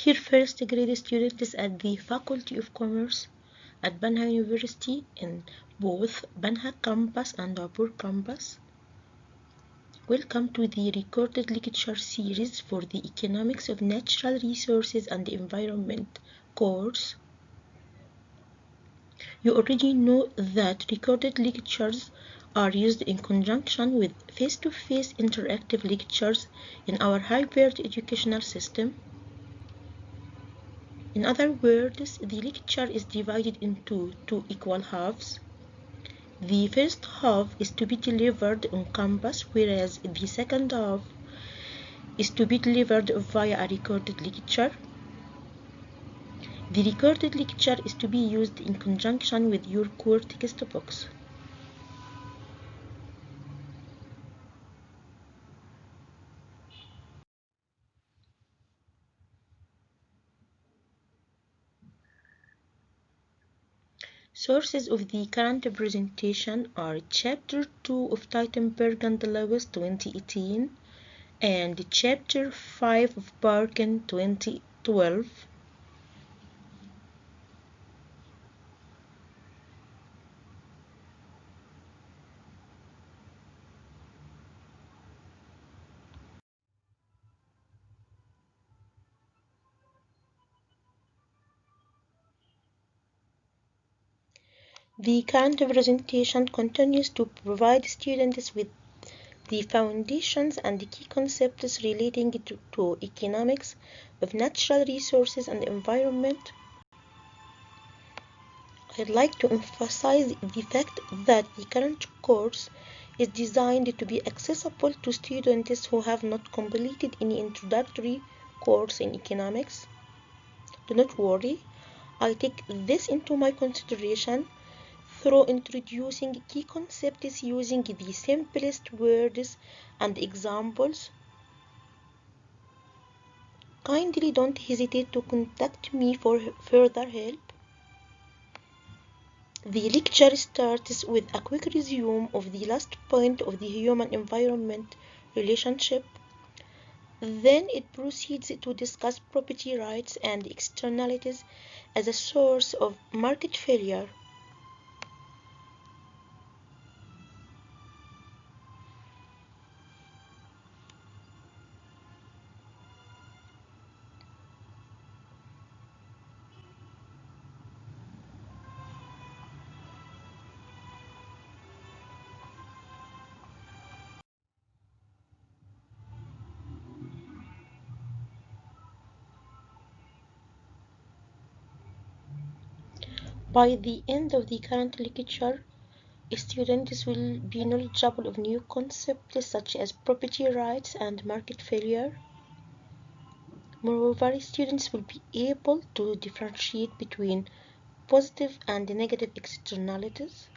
Dear first grade students at the Faculty of Commerce at Banha University in both Banha campus and Abur campus, welcome to the recorded lecture series for the Economics of Natural Resources and the Environment course. You already know that recorded lectures are used in conjunction with face-to-face interactive lectures in our hybrid educational system. In other words, the lecture is divided into two equal halves. The first half is to be delivered on campus, whereas the second half is to be delivered via a recorded lecture. The recorded lecture is to be used in conjunction with your core textbooks. Sources of the current presentation are Chapter 2 of Tittenberg and Lewis 2018 and Chapter 5 of Barkin 2012. The current presentation continues to provide students with the foundations and the key concepts relating to economics of natural resources and environment. I'd like to emphasize the fact that the current course is designed to be accessible to students who have not completed any introductory course in economics. Do not worry, I take this into my consideration through introducing key concepts using the simplest words and examples. Kindly don't hesitate to contact me for further help. The lecture starts with a quick resume of the last point of the human-environment relationship. Then it proceeds to discuss property rights and externalities as a source of market failure. By the end of the current lecture, students will be knowledgeable of new concepts such as property rights and market failure. Moreover, students will be able to differentiate between positive and negative externalities.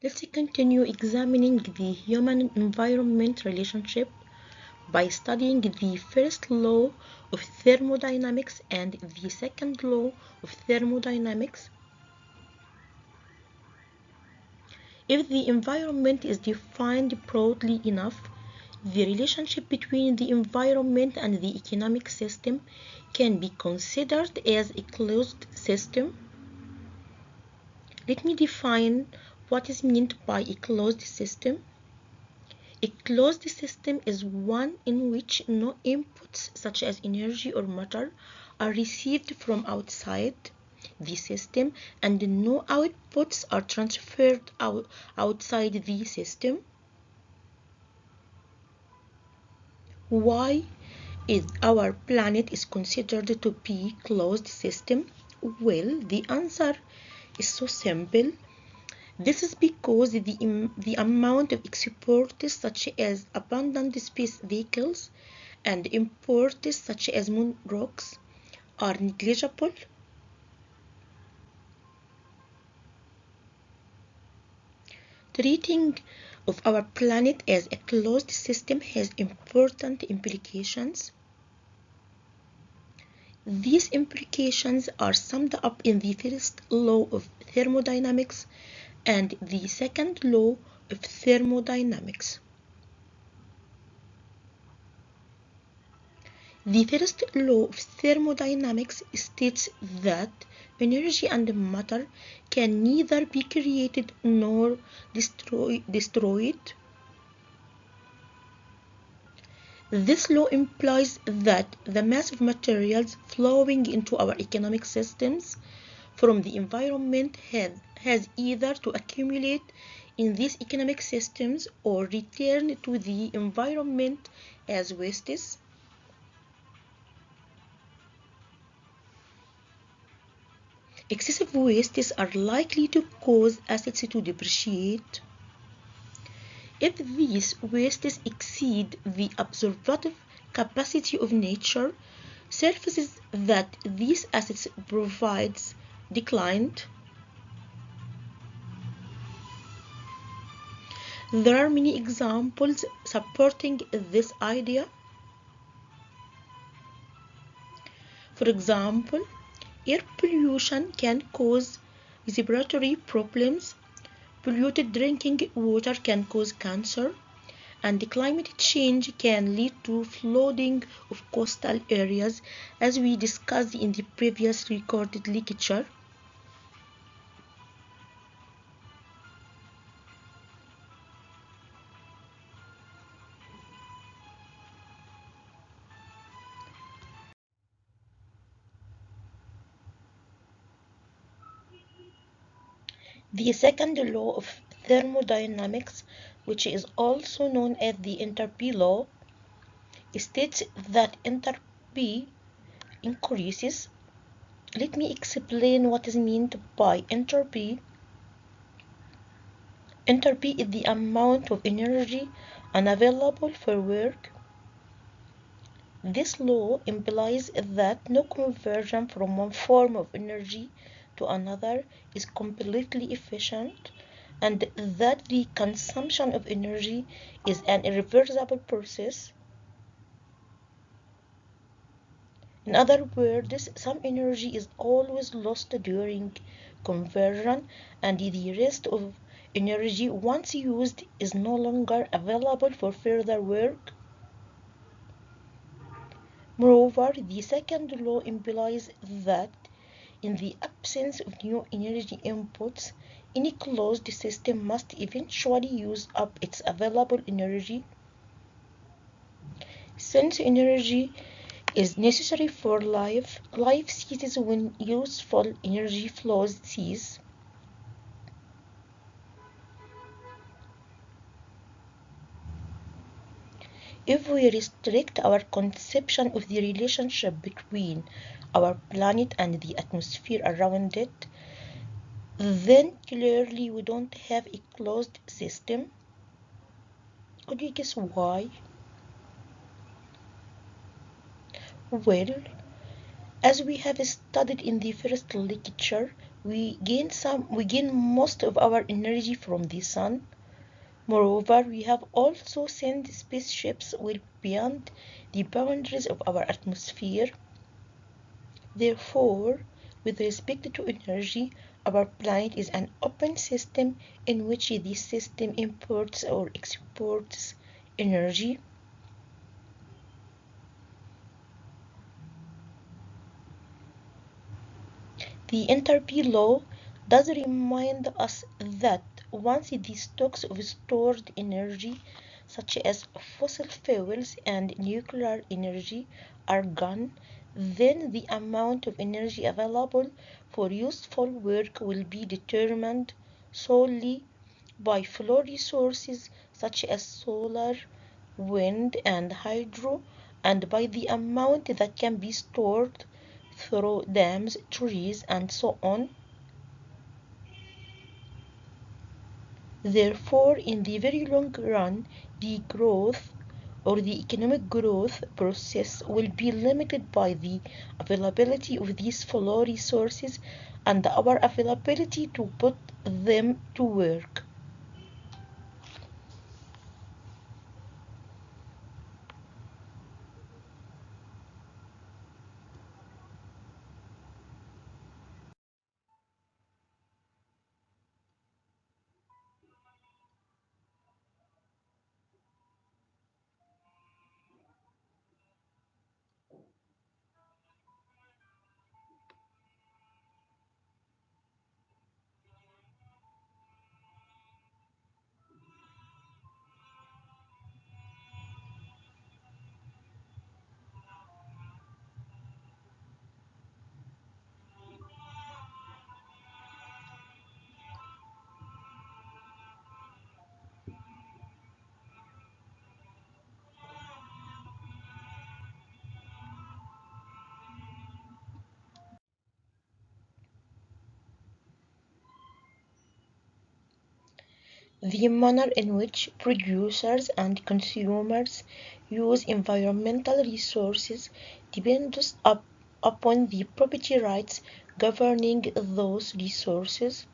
Let's continue examining the human-environment relationship by studying the first law of thermodynamics and the second law of thermodynamics. If the environment is defined broadly enough, the relationship between the environment and the economic system can be considered as a closed system. Let me define what is meant by a closed system. A closed system is one in which no inputs such as energy or matter are received from outside the system and no outputs are transferred outside the system. Why is our planet is considered to be a closed system? Well, the answer is so simple. This is because the amount of exports such as abundant space vehicles and imports such as moon rocks are negligible. Treating of our planet as a closed system has important implications. These implications are summed up in the first law of thermodynamics and the second law of thermodynamics. The first law of thermodynamics states that energy and matter can neither be created nor destroyed. This law implies that the mass of materials flowing into our economic systems from the environment has either to accumulate in these economic systems or return to the environment as wastes. Excessive wastes are likely to cause assets to depreciate. If these wastes exceed the absorptive capacity of nature, services that these assets provide declined. There are many examples supporting this idea. For example, air pollution can cause respiratory problems, polluted drinking water can cause cancer, and climate change can lead to flooding of coastal areas, as we discussed in the previous recorded lecture. The second law of thermodynamics, which is also known as the entropy law, states that entropy increases. Let me explain what is meant by entropy. Entropy is the amount of energy unavailable for work. This law implies that no conversion from one form of energy to another is completely efficient, and that the consumption of energy is an irreversible process. In other words, some energy is always lost during conversion, and the rest of energy, once used, is no longer available for further work. Moreover, the second law implies that in the absence of new energy inputs, any closed system must eventually use up its available energy. Since energy is necessary for life, life ceases when useful energy flows cease. If we restrict our conception of the relationship between our planet and the atmosphere around it, then clearly we don't have a closed system. Could you guess why? Well, as we have studied in the first lecture, we gain most of our energy from the sun. Moreover, we have also sent spaceships well beyond the boundaries of our atmosphere. Therefore, with respect to energy, our planet is an open system in which the system imports or exports energy. The entropy law does remind us that once the stocks of stored energy, such as fossil fuels and nuclear energy, are gone, then the amount of energy available for useful work will be determined solely by flow resources such as solar, wind, and hydro, and by the amount that can be stored through dams, trees, and so on. Therefore, in the very long run, the growth or the economic growth process will be limited by the availability of these flow resources and our availability to put them to work. The manner in which producers and consumers use environmental resources depends upon the property rights governing those resources.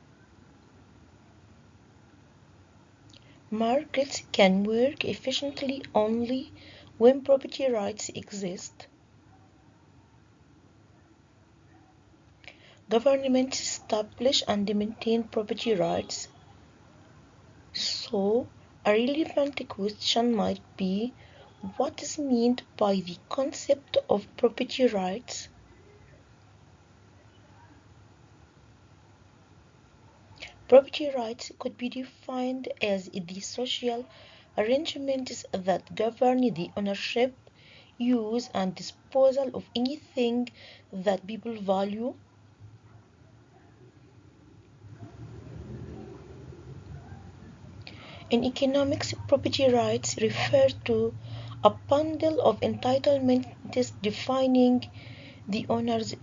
Markets can work efficiently only when property rights exist. Governments establish and maintain property rights. So, a relevant question might be, what is meant by the concept of property rights? Property rights could be defined as the social arrangements that govern the ownership, use, and disposal of anything that people value. In economics, property rights refer to a bundle of entitlements defining the owner's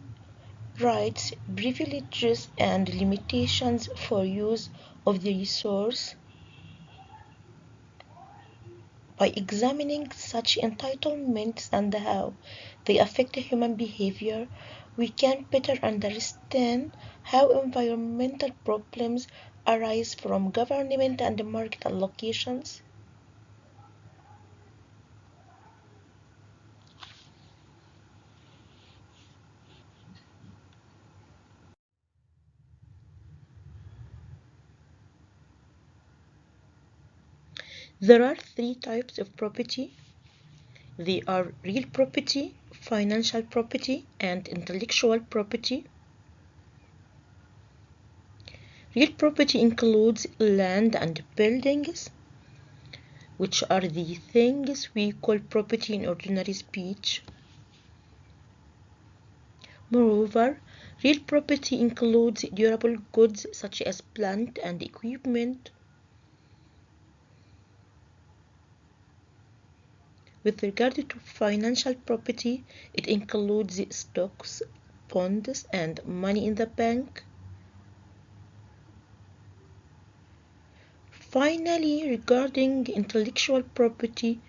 rights, privileges, and limitations for use of the resource. By examining such entitlements and how they affect human behavior, we can better understand how environmental problems arise from government and market allocations. There are three types of property. They are real property, financial property, and intellectual property. Real property includes land and buildings, which are the things we call property in ordinary speech. Moreover, real property includes durable goods such as plant and equipment. With regard to financial property, it includes stocks, bonds, and money in the bank. Finally, regarding intellectual property,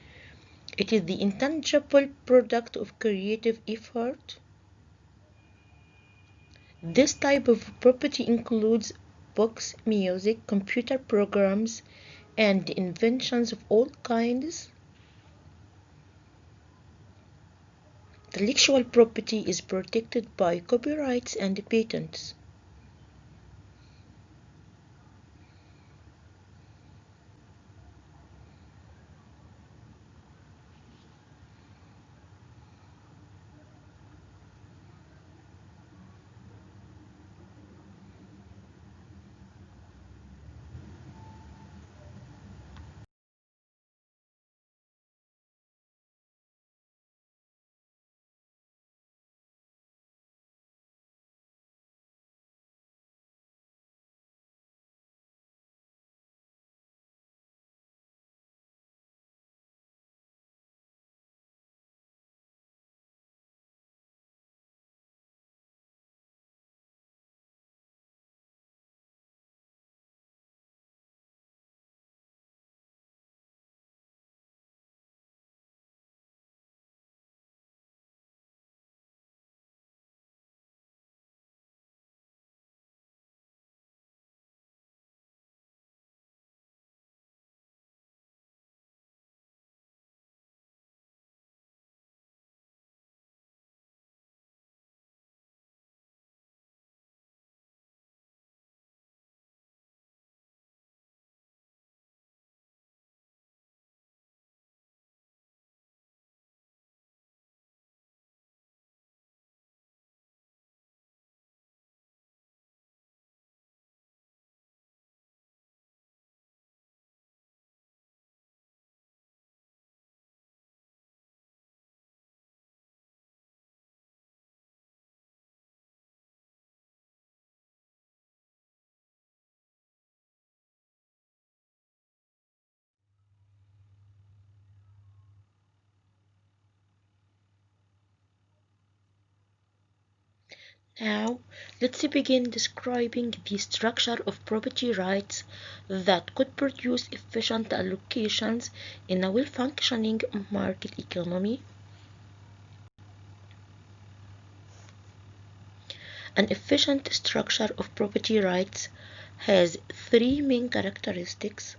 it is the intangible product of creative effort. This type of property includes books, music, computer programs, and inventions of all kinds. Intellectual property is protected by copyrights and patents. How? Let's begin describing the structure of property rights that could produce efficient allocations in a well-functioning market economy. An efficient structure of property rights has three main characteristics.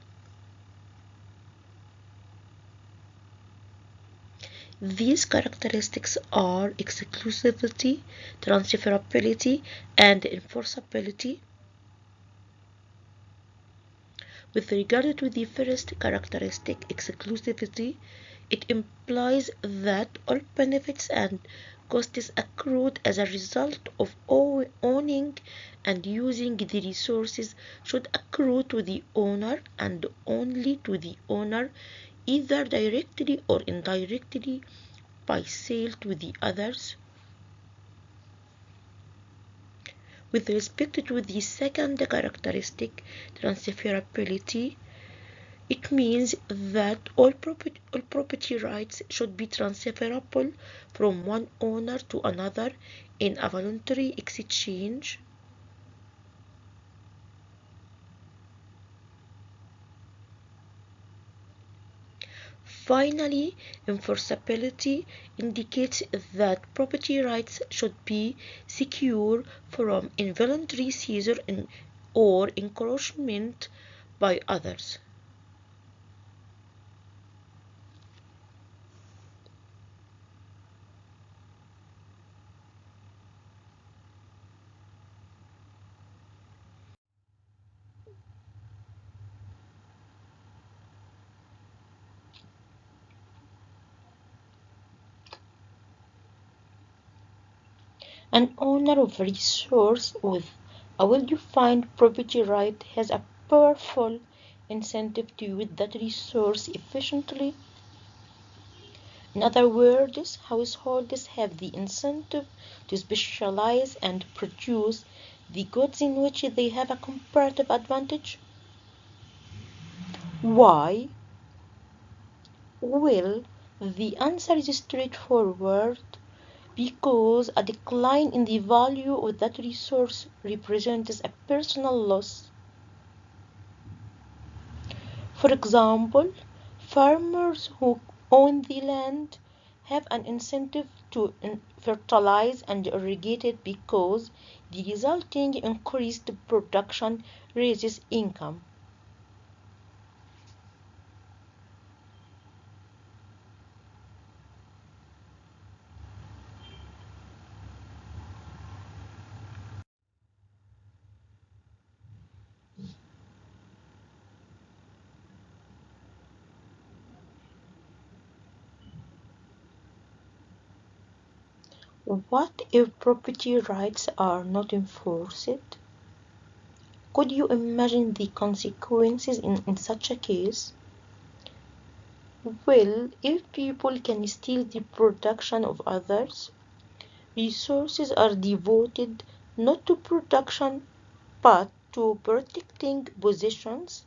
These characteristics are exclusivity, transferability, and enforceability. With regard to the first characteristic, exclusivity, it implies that all benefits and costs accrued as a result of owning and using the resources should accrue to the owner and only to the owner, either directly or indirectly by sale to the others. With respect to the second characteristic, transferability, it means that all property rights should be transferable from one owner to another in a voluntary exchange. Finally, enforceability indicates that property rights should be secure from involuntary seizure or encroachment by others. An owner of a resource with a well-defined property right has a powerful incentive to use that resource efficiently. In other words, households have the incentive to specialize and produce the goods in which they have a comparative advantage. Why? Well, the answer is straightforward. Because a decline in the value of that resource represents a personal loss. For example, farmers who own the land have an incentive to fertilize and irrigate it because the resulting increased production raises income. What if property rights are not enforced? Could you imagine the consequences in such a case? Well, if people can steal the production of others, resources are devoted not to production but to protecting possessions.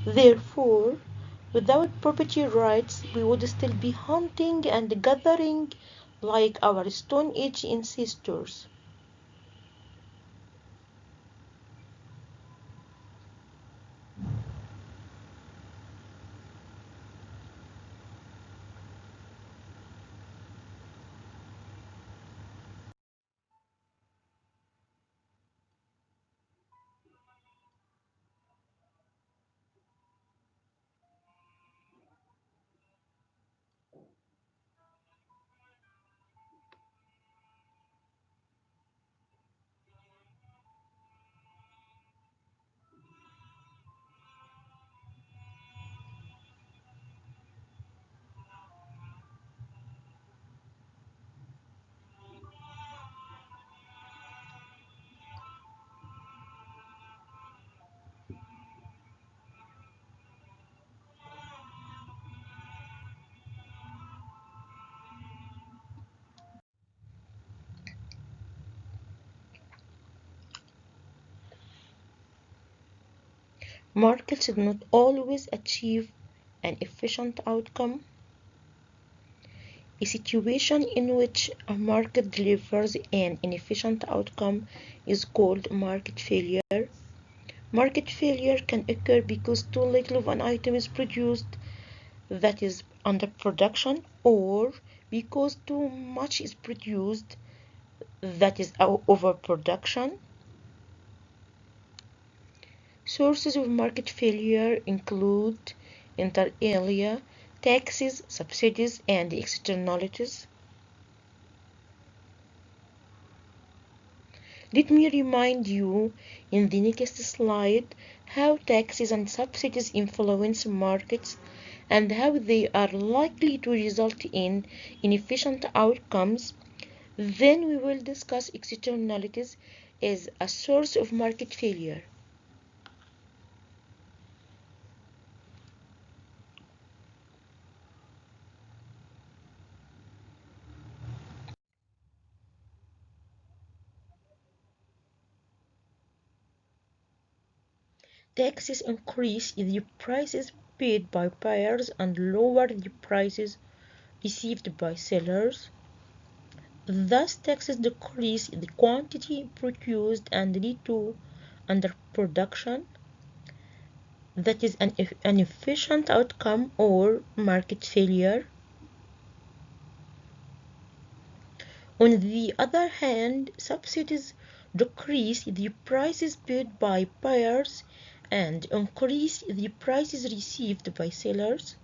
Therefore, without property rights, we would still be hunting and gathering like our Stone Age ancestors. Markets do not always achieve an efficient outcome. A situation in which a market delivers an inefficient outcome is called market failure. Market failure can occur because too little of an item is produced, that is underproduction, or because too much is produced, that is overproduction. Sources of market failure include, inter alia, taxes, subsidies, and externalities. Let me remind you in the next slide how taxes and subsidies influence markets and how they are likely to result in inefficient outcomes. Then we will discuss externalities as a source of market failure. Taxes increase the prices paid by buyers and lower the prices received by sellers. Thus, taxes decrease the quantity produced and lead to underproduction, that is an inefficient outcome or market failure. On the other hand, subsidies decrease the prices paid by buyers and increase the prices received by sellers.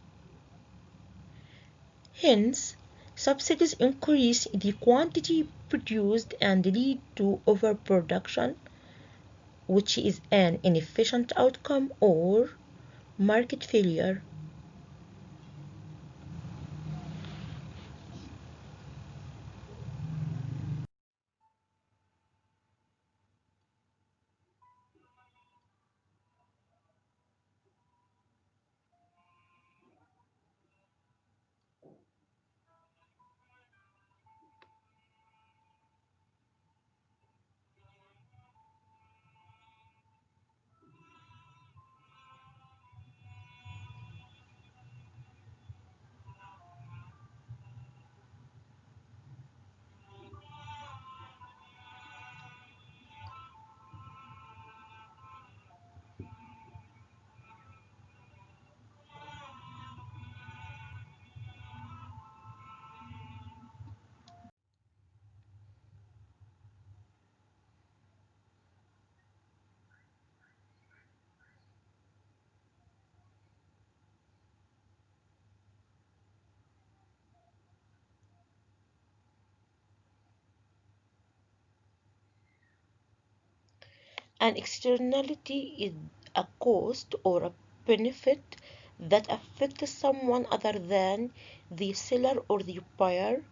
Hence, subsidies increase the quantity produced and lead to overproduction, which is an inefficient outcome or market failure. An externality is a cost or a benefit that affects someone other than the seller or the buyer.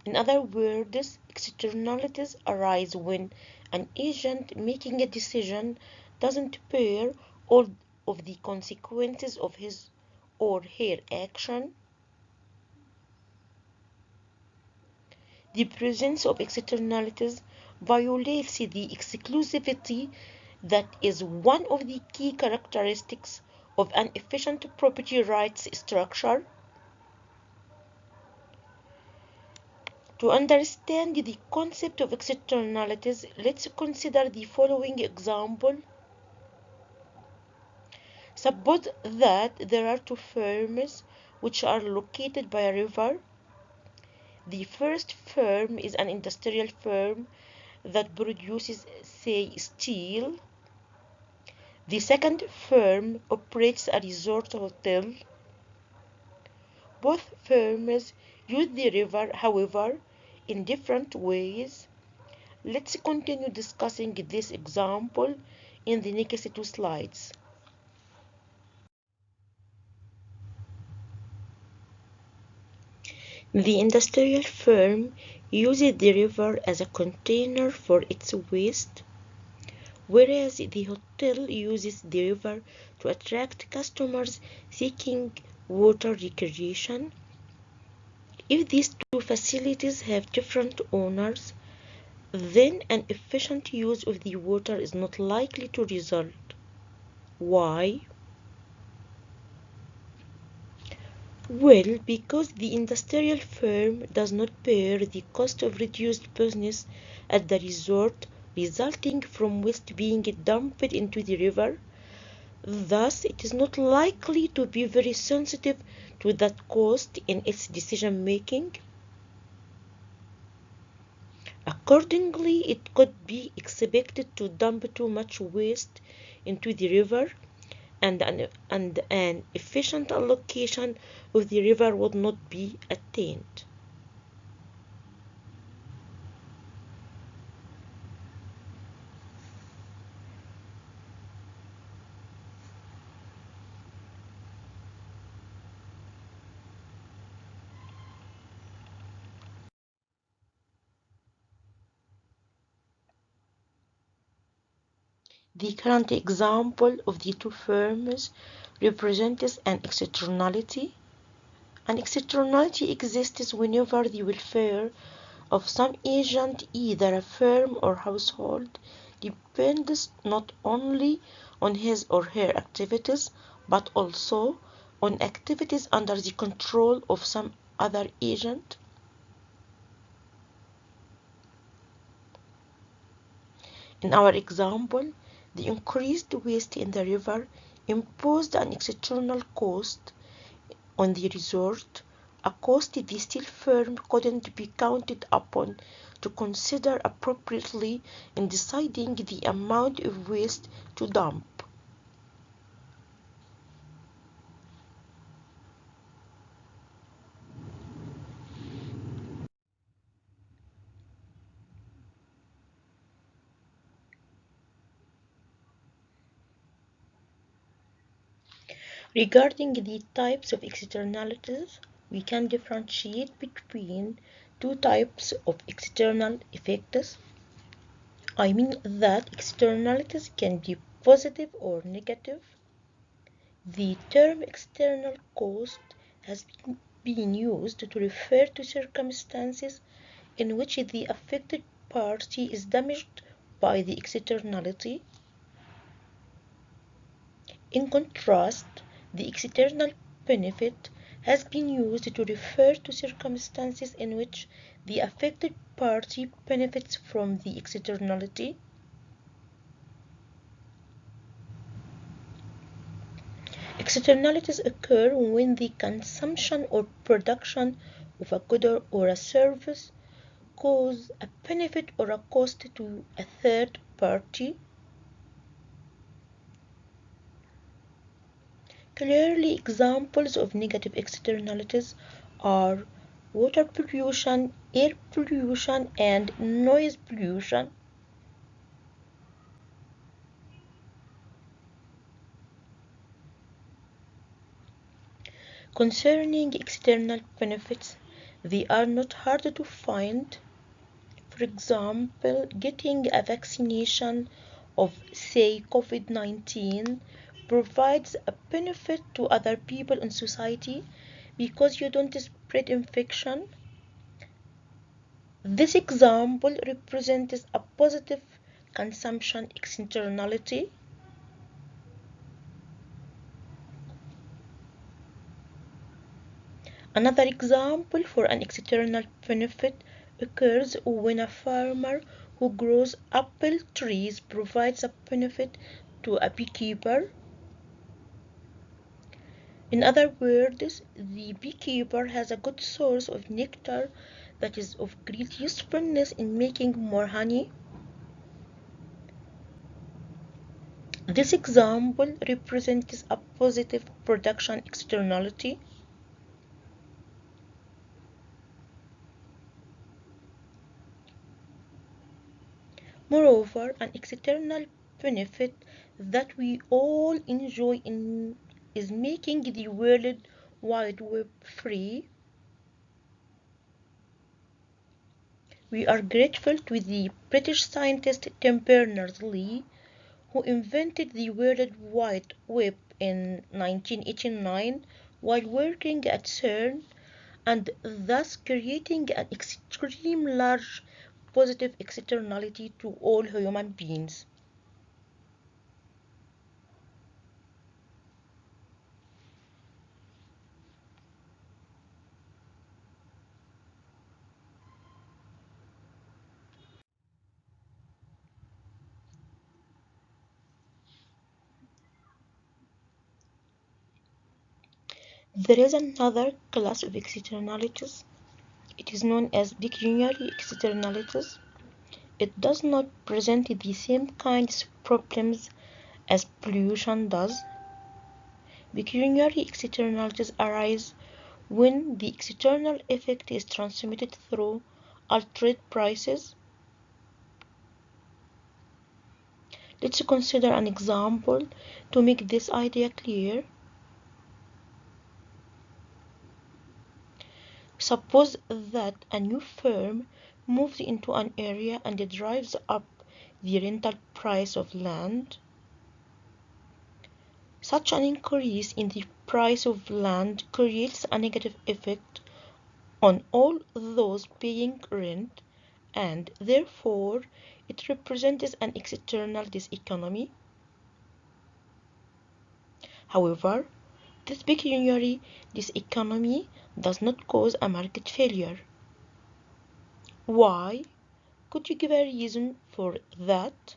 In other words, externalities arise when an agent making a decision doesn't bear all of the consequences of his or her action. The presence of externalities violates the exclusivity that is one of the key characteristics of an efficient property rights structure. To understand the concept of externalities, let's consider the following example. Suppose that there are two firms which are located by a river. The first firm is an industrial firm that produces, say, steel. The second firm operates a resort hotel. Both firms use the river, however, in different ways. Let's continue discussing this example in the next two slides. The industrial firm uses the river as a container for its waste, whereas the hotel uses the river to attract customers seeking water recreation. If these two facilities have different owners, then an efficient use of the water is not likely to result. Why? Well, because the industrial firm does not bear the cost of reduced business at the resort resulting from waste being dumped into the river, thus it is not likely to be very sensitive to that cost in its decision making. Accordingly, it could be expected to dump too much waste into the river, and an efficient allocation of the river would not be attained. The current example of the two firms represents an externality. An externality exists whenever the welfare of some agent, either a firm or household, depends not only on his or her activities, but also on activities under the control of some other agent. In our example, the increased waste in the river imposed an external cost on the resort, a cost the steel firm couldn't be counted upon to consider appropriately in deciding the amount of waste to dump. Regarding the types of externalities, we can differentiate between two types of external effects. I mean that externalities can be positive or negative. The term external cost has been used to refer to circumstances in which the affected party is damaged by the externality. In contrast, the external benefit has been used to refer to circumstances in which the affected party benefits from the externality. Externalities occur when the consumption or production of a good or a service cause a benefit or a cost to a third party. Clearly, examples of negative externalities are water pollution, air pollution, and noise pollution. Concerning external benefits, they are not hard to find. For example, getting a vaccination of, say, COVID-19 provides a benefit to other people in society because you don't spread infection. This example represents a positive consumption externality. Another example for an external benefit occurs when a farmer who grows apple trees provides a benefit to a beekeeper. In other words, the beekeeper has a good source of nectar that is of great usefulness in making more honey. This example represents a positive production externality. Moreover, an external benefit that we all enjoy is making the World Wide Web free. We are grateful to the British scientist Tim Berners-Lee, who invented the World Wide Web in 1989 while working at CERN, and thus creating an extremely large positive externality to all human beings. There is another class of externalities. It is known as Vicunary Externalities. It does not present the same kinds of problems as pollution does. Vicunary externalities arise when the external effect is transmitted through altered prices. Let's consider an example to make this idea clear. Suppose that a new firm moves into an area and drives up the rental price of land. Such an increase in the price of land creates a negative effect on all those paying rent, and therefore it represents an external diseconomy. However, this pecuniary diseconomy does not cause a market failure. Why? Could you give a reason for that?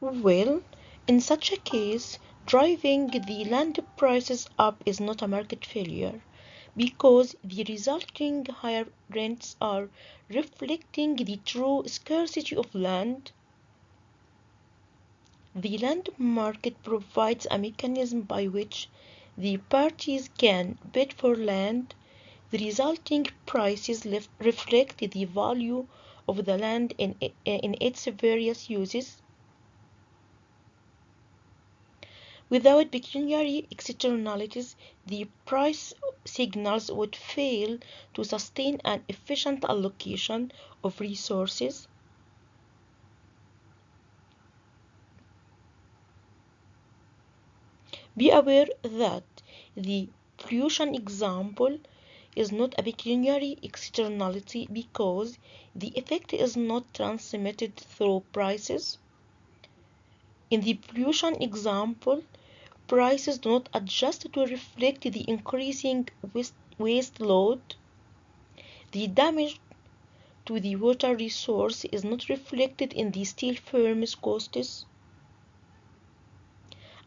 Well, in such a case, driving the land prices up is not a market failure, because the resulting higher rents are reflecting the true scarcity of land. The land market provides a mechanism by which the parties can bid for land. The resulting prices reflect the value of the land in its various uses. Without pecuniary externalities, the price signals would fail to sustain an efficient allocation of resources. Be aware that the pollution example is not a pecuniary externality because the effect is not transmitted through prices. In the pollution example, prices do not adjust to reflect the increasing waste load. The damage to the water resource is not reflected in the steel firm's costs.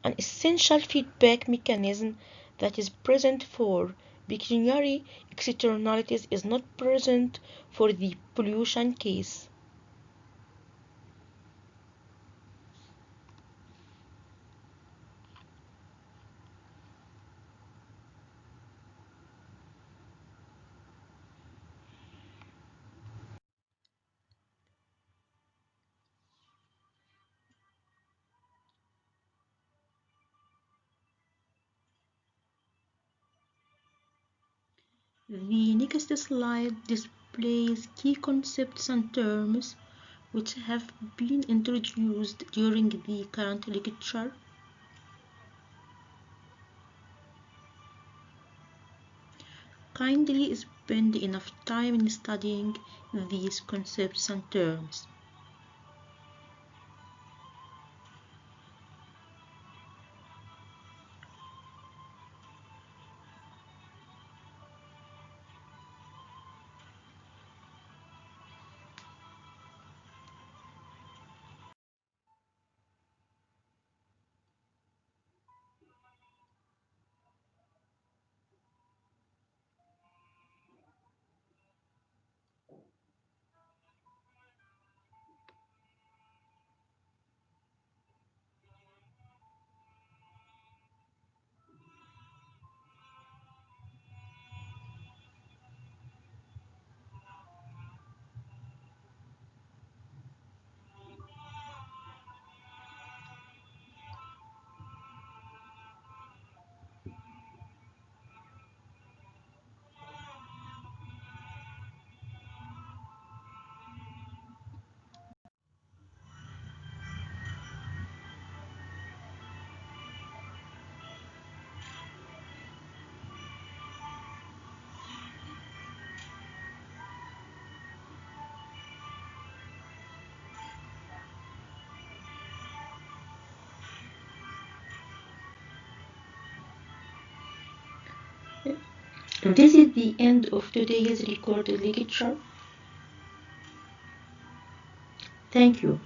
An essential feedback mechanism that is present for pecuniary externalities is not present for the pollution case. The next slide displays key concepts and terms which have been introduced during the current lecture. Kindly spend enough time in studying these concepts and terms. This is the end of today's recorded lecture. Thank you.